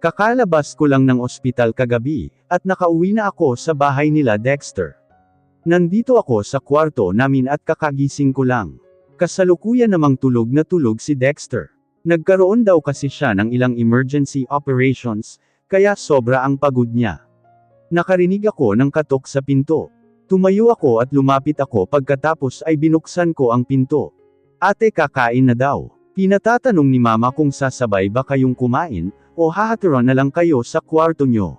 Kakalabas ko lang ng ospital kagabi, at nakauwi na ako sa bahay nila Dexter. Nandito ako sa kwarto namin at kakagising ko lang. Kasalukuyan namang tulog na tulog si Dexter. Nagkaroon daw kasi siya ng ilang emergency operations, kaya sobra ang pagod niya. Nakarinig ako ng katok sa pinto. Tumayo ako at lumapit ako pagkatapos ay binuksan ko ang pinto. Ate, kakain na daw. Pinatatanong ni Mama kung sasabay ba kayong kumain, o hahatiran na lang kayo sa kwarto nyo.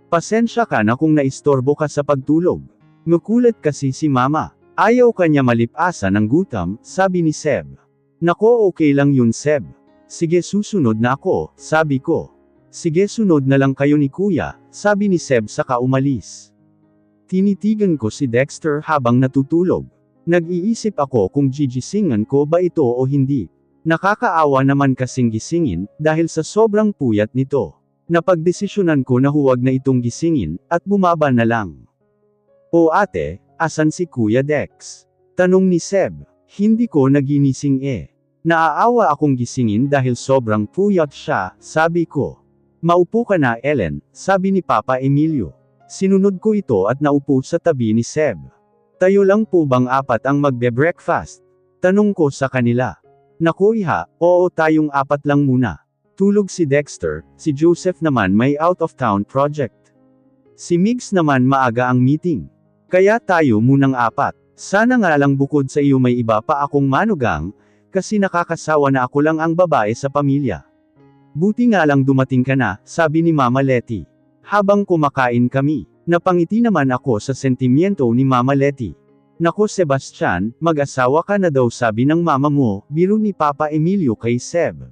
Pasensya ka na kung naistorbo ka sa pagtulog. Makulit kasi si Mama. Ayaw kanya malipasan ng gutom, sabi ni Seb. Nako, okay lang yun Seb. Sige, susunod na ako, sabi ko. Sige, sunod na lang kayo ni Kuya, sabi ni Seb saka umalis. Tinitigan ko si Dexter habang natutulog. Nag-iisip ako kung gigisingan ko ba ito o hindi. Nakakaawa naman kasing gisingin, dahil sa sobrang puyat nito. Napagdesisyonan ko na huwag na itong gisingin, at bumaba na lang. O ate, asan si Kuya Dex? Tanong ni Seb. Hindi ko naginising eh. Naaawa akong gisingin dahil sobrang puyat siya, sabi ko. Maupo ka na Ellen, sabi ni Papa Emilio. Sinunod ko ito at naupo sa tabi ni Seb. Tayo lang po bang apat ang magbe-breakfast? Tanong ko sa kanila. Naku iha, oo tayong apat lang muna. Tulog si Dexter, si Joseph naman may out-of-town project. Si Migs naman maaga ang meeting. Kaya tayo munang apat. Sana nga lang bukod sa iyo may iba pa akong manugang, kasi nakakasawa na ako lang ang babae sa pamilya. Buti nga lang dumating ka na, sabi ni Mama Letty. Habang kumakain kami, napangiti naman ako sa sentimiento ni Mama Letty. Nako Sebastian, mag-asawa ka na daw sabi ng mama mo, biro ni Papa Emilio kay Seb.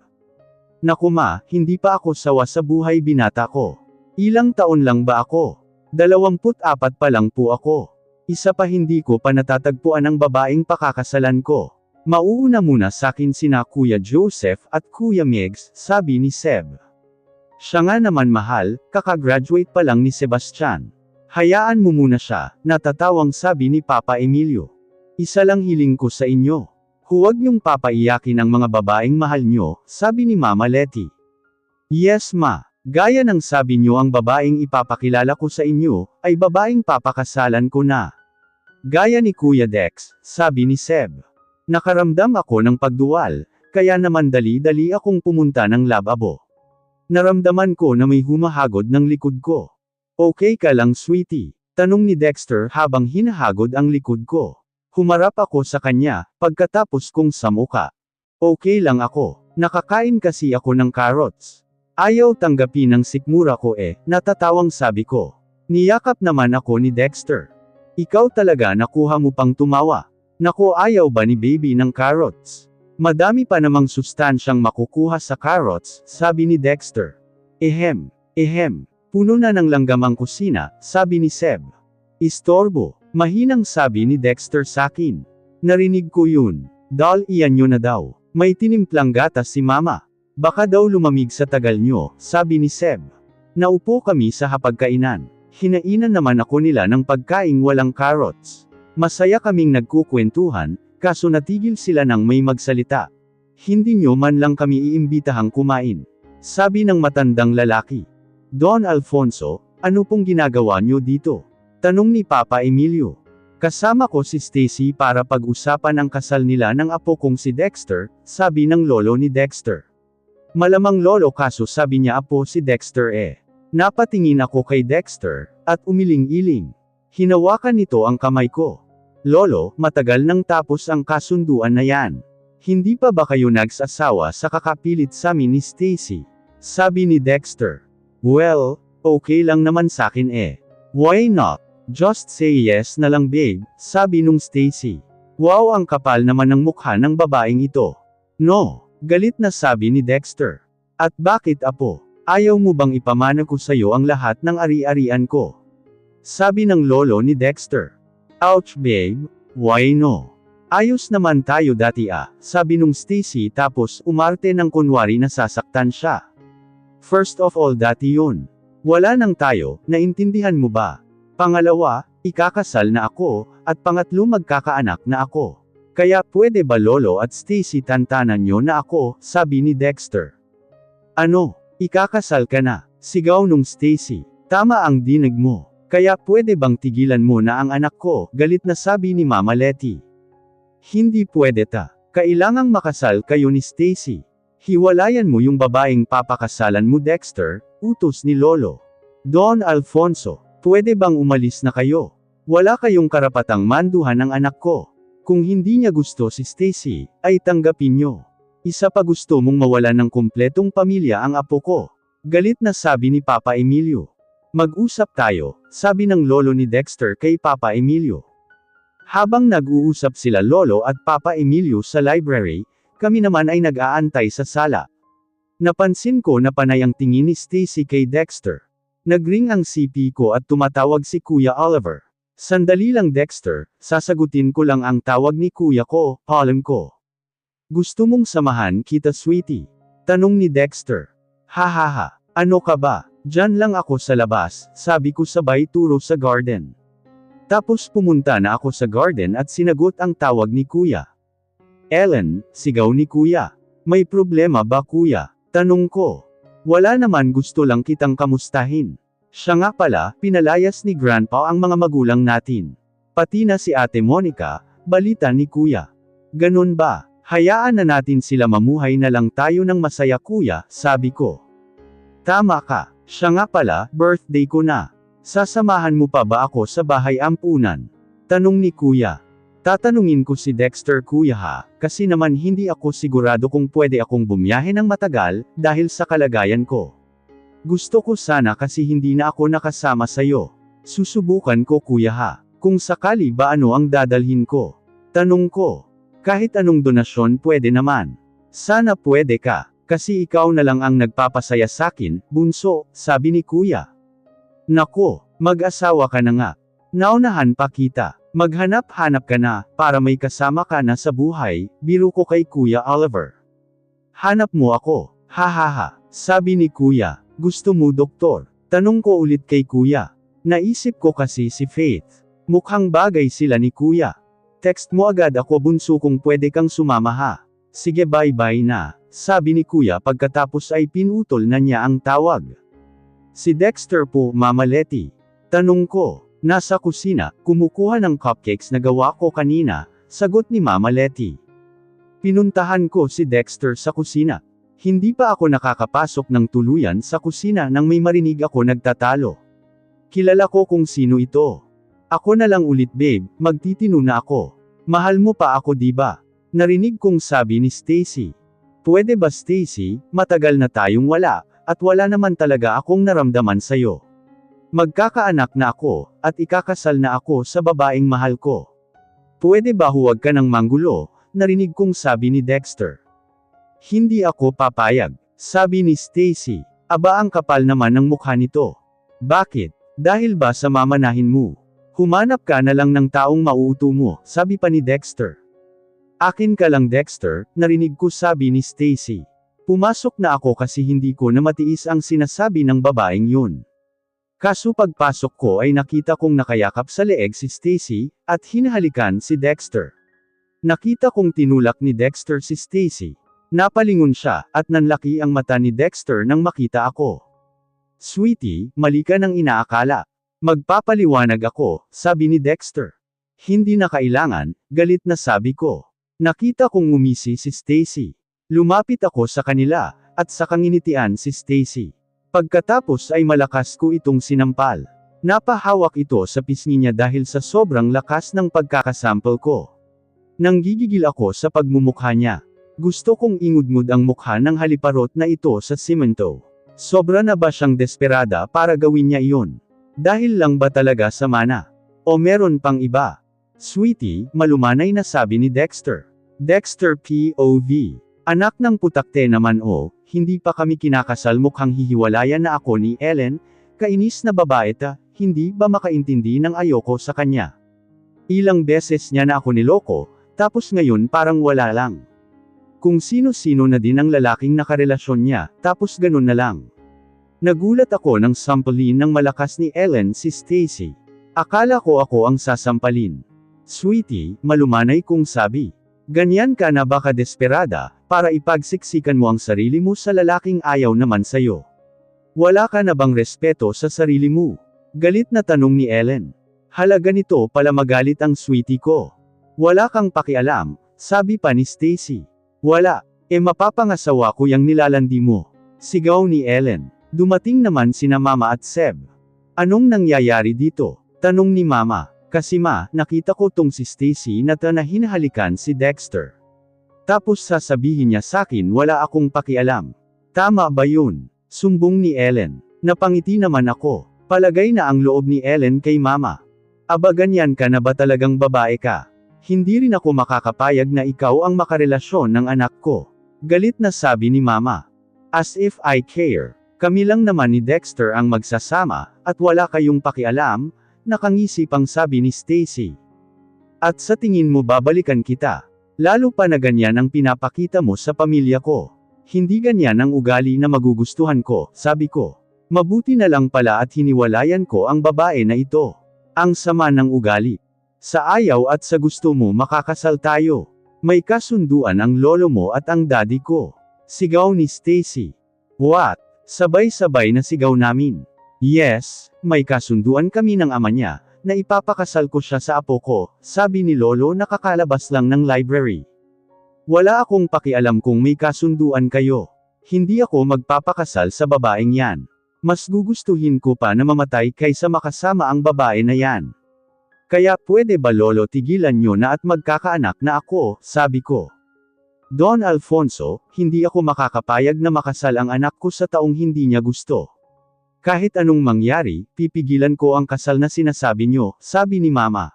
Naku ma, hindi pa ako sawa sa buhay binata ko. Ilang taon lang ba ako? 24 pa lang po ako. Isa pa hindi ko pa natatagpuan ang babaeng pakakasalan ko. Mauuna muna sakin sina Kuya Joseph at Kuya Migs, sabi ni Seb. Siya nga naman mahal, kakagraduate pa lang ni Sebastian. Hayaan mo muna siya, natatawang sabi ni Papa Emilio. Isa lang hiling ko sa inyo. Huwag niyong papaiyakin ang mga babaeng mahal niyo, sabi ni Mama Letty. Yes ma, gaya ng sabi niyo ang babaeng ipapakilala ko sa inyo, ay babaeng papakasalan ko na. Gaya ni Kuya Dex, sabi ni Seb. Nakaramdam ako ng pagduwal, kaya naman dali-dali akong pumunta ng lababo. Naramdaman ko na may humahagod ng likod ko. Okay ka lang sweetie? Tanong ni Dexter habang hinahagod ang likod ko. Humarap ako sa kanya, pagkatapos kong samuka. Okay lang ako. Nakakain kasi ako ng carrots. Ayaw tanggapin ng sikmura ko natatawang sabi ko. Niyakap naman ako ni Dexter. Ikaw talaga nakuha mo pang tumawa. Naku ayaw ba ni baby ng carrots? Madami pa namang sustansyang makukuha sa carrots, sabi ni Dexter. Ehem. Puno na ng langgam ang kusina, sabi ni Seb. Istorbo, mahinang sabi ni Dexter sakin. Narinig ko yun. Dal iyan nyo na daw. May tinimplang gatas si Mama. Baka daw lumamig sa tagal nyo, sabi ni Seb. Naupo kami sa hapagkainan. Hinainan naman ako nila ng pagkaing walang carrots. Masaya kaming nagkukwentuhan, kaso natigil sila nang may magsalita. Hindi nyo man lang kami iimbitahang kumain. Sabi ng matandang lalaki. Don Alfonso, ano pong ginagawa nyo dito? Tanong ni Papa Emilio. Kasama ko si Stacy para pag-usapan ang kasal nila ng apo kong si Dexter, sabi ng lolo ni Dexter. Malamang lolo kaso sabi niya apo si Dexter Napatingin ako kay Dexter, at umiling-iling. Hinawakan nito ang kamay ko. Lolo, matagal nang tapos ang kasunduan na yan. Hindi pa ba kayo nagsasawa sa kakapilit sa amin ni Stacy? Sabi ni Dexter. Well, okay lang naman sakin Why not? Just say yes na lang babe, sabi nung Stacy. Wow ang kapal naman ng mukha ng babaeng ito. No, galit na sabi ni Dexter. At bakit apo? Ayaw mo bang ipamana ko sayo ang lahat ng ari-arian ko? Sabi ng lolo ni Dexter. Ouch babe, why no? Ayos naman tayo dati sabi nung Stacy tapos umarte ng kunwari na sasaktan siya. First of all dati yun. Wala nang tayo, naintindihan mo ba? Pangalawa, ikakasal na ako, at pangatlo magkakaanak na ako. Kaya pwede ba lolo at Stacy tantanan nyo na ako, sabi ni Dexter. Ano? Ikakasal ka na. Sigaw nung Stacy. Tama ang dinig mo. Kaya pwede bang tigilan mo na ang anak ko, galit na sabi ni Mama Letty. Hindi pwede ta. Kailangang makasal kayo ni Stacy. Hiwalayan mo yung babaeng papakasalan mo Dexter, utos ni Lolo. Don Alfonso, pwede bang umalis na kayo? Wala kayong karapatang manduhan ng anak ko. Kung hindi niya gusto si Stacy, ay tanggapin nyo. Isa pa gusto mong mawala ng kumpletong pamilya ang apo ko. Galit na sabi ni Papa Emilio. Mag-usap tayo, sabi ng lolo ni Dexter kay Papa Emilio. Habang nag-uusap sila Lolo at Papa Emilio sa library, kami naman ay nag-aantay sa sala. Napansin ko na panay ang tingin ni Stacy kay Dexter. Nagring ang CP ko at tumatawag si Kuya Oliver. Sandali lang Dexter, sasagutin ko lang ang tawag ni Kuya ko, alam ko. Gusto mong samahan kita sweetie? Tanong ni Dexter. Hahaha, ano ka ba? Diyan lang ako sa labas, sabi ko sabay turo sa garden. Tapos pumunta na ako sa garden at sinagot ang tawag ni Kuya. Ellen, sigaw ni Kuya. May problema ba Kuya? Tanong ko. Wala naman, gusto lang kitang kamustahin. Siya nga pala, pinalayas ni Grandpa ang mga magulang natin. Pati na si Ate Monica, balita ni Kuya. Ganun ba? Hayaan na natin sila mamuhay na lang tayo ng masaya Kuya, sabi ko. Tama ka, siya nga pala, birthday ko na. Sasamahan mo pa ba ako sa bahay ampunan? Tanong ni Kuya. Tatanungin ko si Dexter Kuya ha, kasi naman hindi ako sigurado kung pwede akong bumiyahe ng matagal, dahil sa kalagayan ko. Gusto ko sana kasi hindi na ako nakasama sayo. Susubukan ko Kuya ha, kung sakali ba ano ang dadalhin ko? Tanong ko. Kahit anong donasyon pwede naman. Sana pwede ka, kasi ikaw na lang ang nagpapasaya sakin, bunso, sabi ni Kuya. Nako, mag-asawa ka na nga. Naunahan pa kita. Maghanap-hanap ka na, para may kasama ka na sa buhay, biro ko kay Kuya Oliver. Hanap mo ako, hahaha, sabi ni Kuya. Gusto mo doktor? Tanong ko ulit kay Kuya. Naisip ko kasi si Faith. Mukhang bagay sila ni Kuya. Text mo agad ako bunso kung pwede kang sumama ha. Sige bye-bye na, sabi ni Kuya pagkatapos ay pinutol na niya ang tawag. Si Dexter po, Mama Letty. Tanong ko, nasa kusina, kumukuha ng cupcakes na gawa ko kanina, sagot ni Mama Letty. Pinuntahan ko si Dexter sa kusina. Hindi pa ako nakakapasok ng tuluyan sa kusina nang may marinig ako nagtatalo. Kilala ko kung sino ito. Ako na lang ulit babe, magtitino na ako. Mahal mo pa ako diba? Narinig kong sabi ni Stacy. Pwede ba Stacy, matagal na tayong wala, at wala naman talaga akong naramdaman sayo. Magkakaanak na ako, at ikakasal na ako sa babaeng mahal ko. Pwede ba huwag ka ng manggulo? Narinig kong sabi ni Dexter. Hindi ako papayag, sabi ni Stacy. Aba ang kapal naman ng mukha nito. Bakit? Dahil ba sa mamanahin mo? Humanap ka na lang ng taong mauuto mo, sabi pa ni Dexter. Akin ka lang Dexter, narinig ko sabi ni Stacy. Pumasok na ako kasi hindi ko na matiis ang sinasabi ng babaeng yun. Kaso pagpasok ko ay nakita kong nakayakap sa leeg si Stacy, at hinahalikan si Dexter. Nakita kong tinulak ni Dexter si Stacy. Napalingon siya, at nanlaki ang mata ni Dexter nang makita ako. Sweetie, mali ka ng inaakala. Magpapaliwanag ako, sabi ni Dexter. Hindi na kailangan, galit na sabi ko. Nakita kong ngumisi si Stacy. Lumapit ako sa kanila, at sa kanginitian si Stacy. Pagkatapos ay malakas ko itong sinampal. Napahawak ito sa pisngi niya dahil sa sobrang lakas ng pagkakasample ko. Nanggigigil ako sa pagmumukha niya. Gusto kong ingudngud ang mukha ng haliparot na ito sa simento. Sobra na ba siyang desperada para gawin niya iyon? Dahil lang ba talaga sa mana? O meron pang iba? Sweetie, malumanay na sabi ni Dexter. Dexter POV. Anak ng putakte naman hindi pa kami kinakasal mukhang hihiwalayan na ako ni Ellen, kainis na babae ta, hindi ba makaintindi ng ayoko sa kanya? Ilang beses niya na ako niloko, tapos ngayon parang wala lang. Kung sino-sino na din ang lalaking nakarelasyon niya, tapos ganun na lang. Nagulat ako nang sampalin ng malakas ni Ellen si Stacy. Akala ko ako ang sasampalin. Sweetie, malumanay kong sabi. Ganyan ka na baka desperada, para ipagsiksikan mo ang sarili mo sa lalaking ayaw naman sayo. Wala ka na bang respeto sa sarili mo? Galit na tanong ni Ellen. Halaga nito pala magalit ang sweetie ko. Wala kang pakialam, sabi pa ni Stacy. Wala, mapapangasawa ko yang nilalandi mo. Sigaw ni Ellen. Dumating naman sina Mama at Seb. Anong nangyayari dito? Tanong ni Mama. Kasi nakita ko tong si Stacy na hinahalikan si Dexter. Tapos sasabihin niya sakin wala akong pakialam. Tama ba yun? Sumbong ni Ellen. Napangiti naman ako. Palagay na ang loob ni Ellen kay Mama. Aba ganyan ka na ba talagang babae ka? Hindi rin ako makakapayag na ikaw ang makarelasyon ng anak ko. Galit na sabi ni Mama. As if I care. Kami lang naman ni Dexter ang magsasama, at wala kayong pakialam, nakangisipang sabi ni Stacy. At sa tingin mo babalikan kita? Lalo pa na ganyan ang pinapakita mo sa pamilya ko. Hindi ganyan ang ugali na magugustuhan ko, sabi ko. Mabuti na lang pala at hiniwalayan ko ang babae na ito. Ang sama ng ugali. Sa ayaw at sa gusto mo makakasal tayo. May kasunduan ang lolo mo at ang daddy ko. Sigaw ni Stacy. What? Sabay-sabay na sigaw namin. Yes, may kasunduan kami ng ama niya, na ipapakasal ko siya sa apo ko, sabi ni Lolo na kakalabas lang ng library. Wala akong pakialam kung may kasunduan kayo. Hindi ako magpapakasal sa babaeng yan. Mas gugustuhin ko pa na mamatay kaysa makasama ang babae na yan. Kaya pwede ba Lolo tigilan nyo na at magkakaanak na ako, sabi ko. Don Alfonso, hindi ako makakapayag na makasal ang anak ko sa taong hindi niya gusto. Kahit anong mangyari, pipigilan ko ang kasal na sinasabi nyo, sabi ni Mama.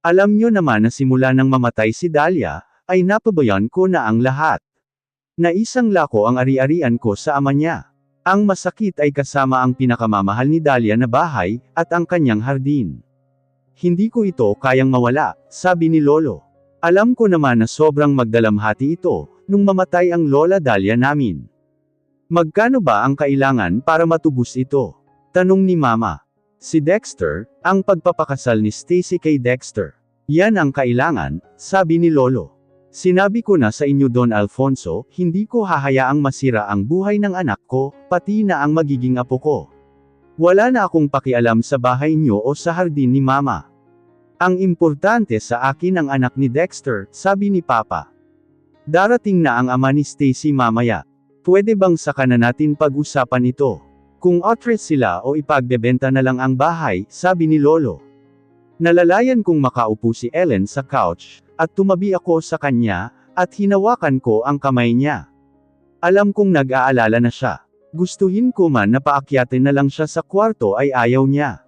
Alam nyo naman na simula nang mamatay si Dahlia, ay napabayan ko na ang lahat. Naisangla ko ang ari-arian ko sa ama niya. Ang masakit ay kasama ang pinakamamahal ni Dahlia na bahay, at ang kanyang hardin. Hindi ko ito kayang mawala, sabi ni Lolo. Alam ko naman na sobrang magdalamhati ito, nung mamatay ang Lola Dahlia namin. Magkano ba ang kailangan para matubos ito? Tanong ni Mama. Si Dexter, ang pagpapakasal ni Stacy kay Dexter. Yan ang kailangan, sabi ni Lolo. Sinabi ko na sa inyo Don Alfonso, hindi ko hahayaang masira ang buhay ng anak ko, pati na ang magiging apo ko. Wala na akong pakialam sa bahay niyo o sa hardin ni Mama. Ang importante sa akin ang anak ni Dexter, sabi ni Papa. Darating na ang ama ni Stacy mamaya. Pwede bang saka na natin pag-usapan ito? Kung otres sila o ipagbebenta na lang ang bahay, sabi ni Lolo. Nalalayan kong makaupo si Ellen sa couch, at tumabi ako sa kanya, at hinawakan ko ang kamay niya. Alam kong nag-aalala na siya. Gustuhin ko man na paakyatin na lang siya sa kwarto ay ayaw niya.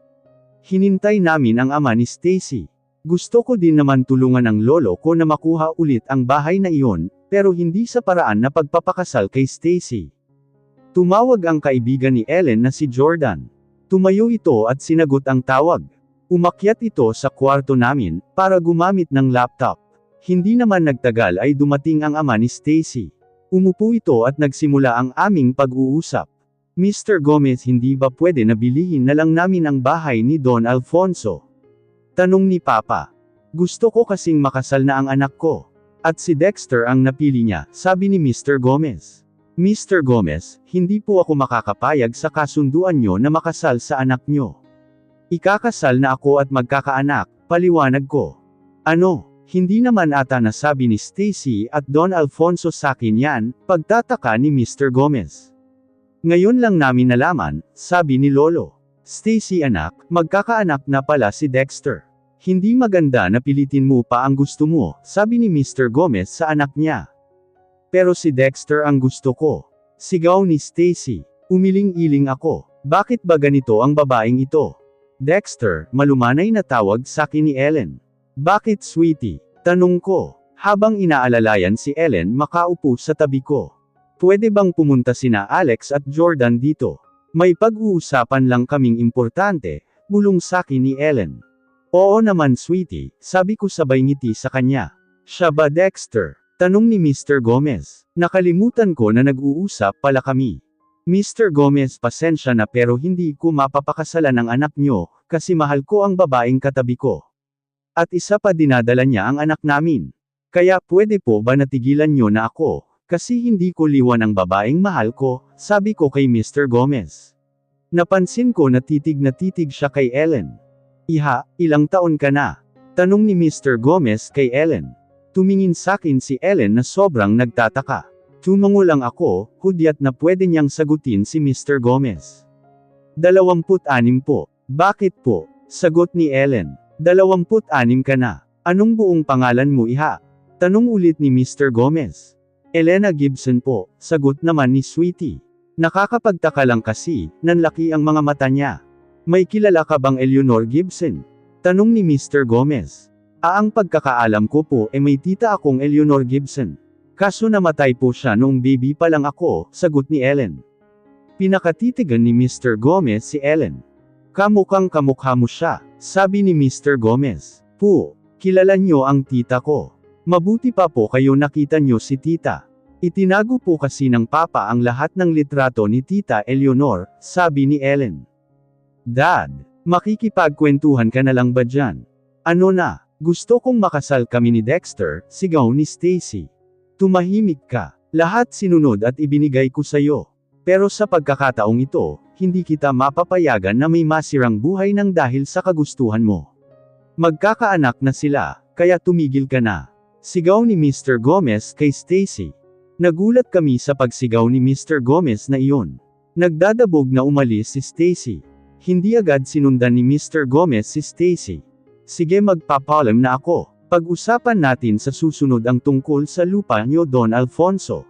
Hinintay namin ang ama ni Stacy. Gusto ko din naman tulungan ang lolo ko na makuha ulit ang bahay na iyon, pero hindi sa paraan na pagpapakasal kay Stacy. Tumawag ang kaibigan ni Ellen na si Jordan. Tumayo ito at sinagot ang tawag. Umakyat ito sa kwarto namin, para gumamit ng laptop. Hindi naman nagtagal ay dumating ang ama ni Stacy. Umupo ito at nagsimula ang aming pag-uusap. Mr. Gomez, hindi ba pwede na bilihin na lang namin ang bahay ni Don Alfonso? Tanong ni Papa. Gusto ko kasing makasal na ang anak ko. At si Dexter ang napili niya, sabi ni Mr. Gomez. Mr. Gomez, hindi po ako makakapayag sa kasunduan nyo na makasal sa anak nyo. Ikakasal na ako at magkakaanak, paliwanag ko. Ano, hindi naman ata nasabi ni Stacy at Don Alfonso sakin yan, pagtataka ni Mr. Gomez. Ngayon lang namin nalaman, sabi ni Lolo. Stacy anak, magkakaanak na pala si Dexter. Hindi maganda na pilitin mo pa ang gusto mo, sabi ni Mr. Gomez sa anak niya. Pero si Dexter ang gusto ko. Sigaw ni Stacy. Umiling-iling ako. Bakit ba ganito ang babaeng ito? Dexter, malumanay na tawag sakin ni Ellen. Bakit sweetie? Tanong ko. Habang inaalalayan si Ellen makaupo sa tabi ko. Pwede bang pumunta sina Alex at Jordan dito? May pag-uusapan lang kaming importante, bulong sakin ni Ellen. Oo naman sweetie, sabi ko sabay ngiti sa kanya. Siya ba Dexter? Tanong ni Mr. Gomez. Nakalimutan ko na nag-uusap pala kami. Mr. Gomez, pasensya na pero hindi ko mapapakasalan ng anak nyo, kasi mahal ko ang babaeng katabi ko. At isa pa dinadala niya ang anak namin. Kaya pwede po ba natigilan nyo na ako, kasi hindi ko liwan ang babaeng mahal ko, sabi ko kay Mr. Gomez. Napansin ko na titig siya kay Ellen. Iha, ilang taon ka na? Tanong ni Mr. Gomez kay Ellen. Tumingin sakin si Ellen na sobrang nagtataka. Tumango lang ako, hudyat na pwede niyang sagutin si Mr. Gomez. 26 po. Bakit po? Sagot ni Ellen. 26 ka na. Anong buong pangalan mo iha? Tanong ulit ni Mr. Gomez. Elena Gibson po, sagot naman ni Sweetie. Nakakapagtaka lang kasi, nanlaki ang mga mata niya. May kilala ka bang Eleanor Gibson? Tanong ni Mr. Gomez. Ang pagkakaalam ko po may tita akong Eleanor Gibson. Kaso namatay po siya noong baby pa lang ako, sagot ni Ellen. Pinakatitigan ni Mr. Gomez si Ellen. Kamukhang kamukha mo siya, sabi ni Mr. Gomez. Po, kilala niyo ang tita ko. Mabuti pa po kayo nakita niyo si tita. Itinago po kasi ng papa ang lahat ng litrato ni Tita Eleanor, sabi ni Ellen. Dad, makikipagkwentuhan ka na lang ba dyan? Ano na, gusto kong makasal kami ni Dexter, sigaw ni Stacy. Tumahimik ka, lahat sinunod at ibinigay ko sayo. Pero sa pagkakataong ito, hindi kita mapapayagan na may masirang buhay ng dahil sa kagustuhan mo. Magkakaanak na sila, kaya tumigil ka na. Sigaw ni Mr. Gomez kay Stacy. Nagulat kami sa pagsigaw ni Mr. Gomez na iyon. Nagdadabog na umalis si Stacy. Hindi agad sinundan ni Mr. Gomez si Stacy. Sige magpapaalam na ako. Pag-usapan natin sa susunod ang tungkol sa lupa niyo Don Alfonso.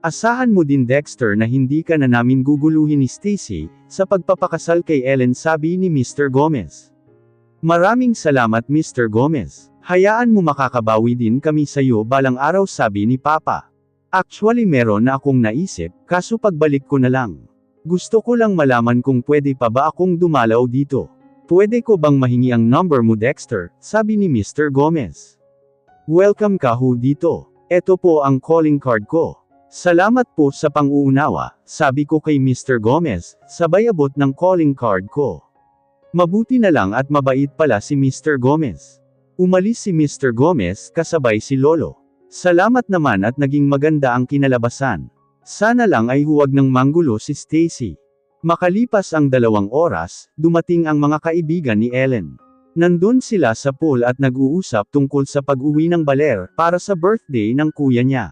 Asahan mo din Dexter na hindi ka na namin guguluhin ni Stacy, sa pagpapakasal kay Ellen sabi ni Mr. Gomez. Maraming salamat Mr. Gomez. Hayaan mo makakabawi din kami sa iyo balang araw sabi ni Papa. Actually meron na akong naisip, kaso pagbalik ko na lang. Gusto ko lang malaman kung pwede pa ba akong dumalaw dito. Pwede ko bang mahingi ang number mo Dexter, sabi ni Mr. Gomez. Welcome ka ho dito. Eto po ang calling card ko. Salamat po sa pang-uunawa, sabi ko kay Mr. Gomez, sabay abot ng calling card ko. Mabuti na lang at mabait pala si Mr. Gomez. Umalis si Mr. Gomez kasabay si Lolo. Salamat naman at naging maganda ang kinalabasan. Sana lang ay huwag ng manggulo si Stacy. Makalipas ang 2 oras, dumating ang mga kaibigan ni Ellen. Nandun sila sa pool at nag-uusap tungkol sa pag-uwi ng baler para sa birthday ng kuya niya.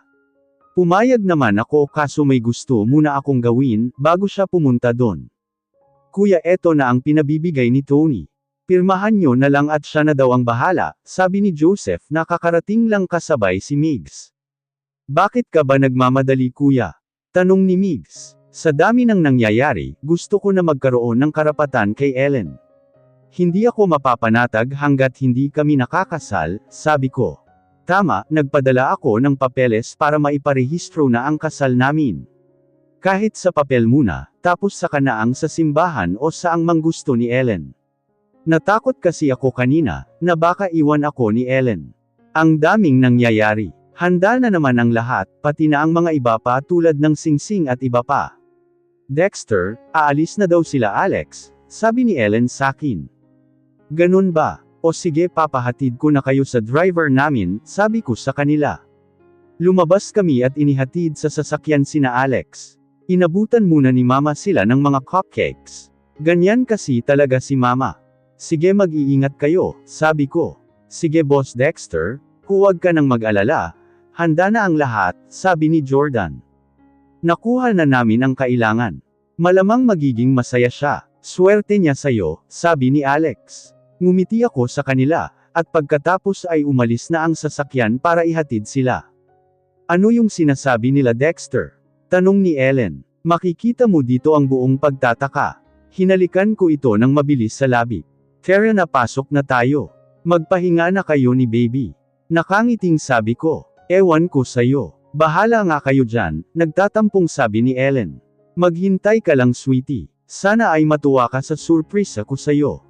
Pumayag naman ako kaso may gusto muna akong gawin bago siya pumunta doon. Kuya eto na ang pinabibigay ni Tony. Pirmahan nyo na lang at siya na daw ang bahala, sabi ni Joseph na kakarating lang kasabay si Migs. Bakit ka ba nagmamadali kuya? Tanong ni Migs. Sa dami ng nangyayari, gusto ko na magkaroon ng karapatan kay Ellen. Hindi ako mapapanatag hanggat hindi kami nakakasal, sabi ko. Tama, nagpadala ako ng papeles para maiparehistro na ang kasal namin. Kahit sa papel muna, tapos sa kanaang sa simbahan o saang manggusto ni Ellen. Natakot kasi ako kanina, na baka iwan ako ni Ellen. Ang daming nangyayari. Handa na naman ang lahat, pati na ang mga iba pa tulad ng Singsing at iba pa. Dexter, aalis na daw sila Alex, sabi ni Ellen sakin. Ganun ba? O sige papahatid ko na kayo sa driver namin, sabi ko sa kanila. Lumabas kami at inihatid sa sasakyan sina Alex. Inabutan muna ni Mama sila ng mga cupcakes. Ganyan kasi talaga si Mama. Sige mag-iingat kayo, sabi ko. Sige Boss Dexter, huwag ka nang mag-alala. Handa na ang lahat, sabi ni Jordan. Nakuha na namin ang kailangan. Malamang magiging masaya siya. Swerte niya sayo, sabi ni Alex. Ngumiti ako sa kanila, at pagkatapos ay umalis na ang sasakyan para ihatid sila. Ano yung sinasabi nila Dexter? Tanong ni Ellen. Makikita mo dito ang buong pagtataka. Hinalikan ko ito ng mabilis sa labi. Tara na pasok na tayo. Magpahinga na kayo ni baby. Nakangiting sabi ko. Ewan ko sayo. Bahala nga kayo dyan, nagtatampong sabi ni Ellen. Maghintay ka lang sweetie. Sana ay matuwa ka sa surprise ko sayo.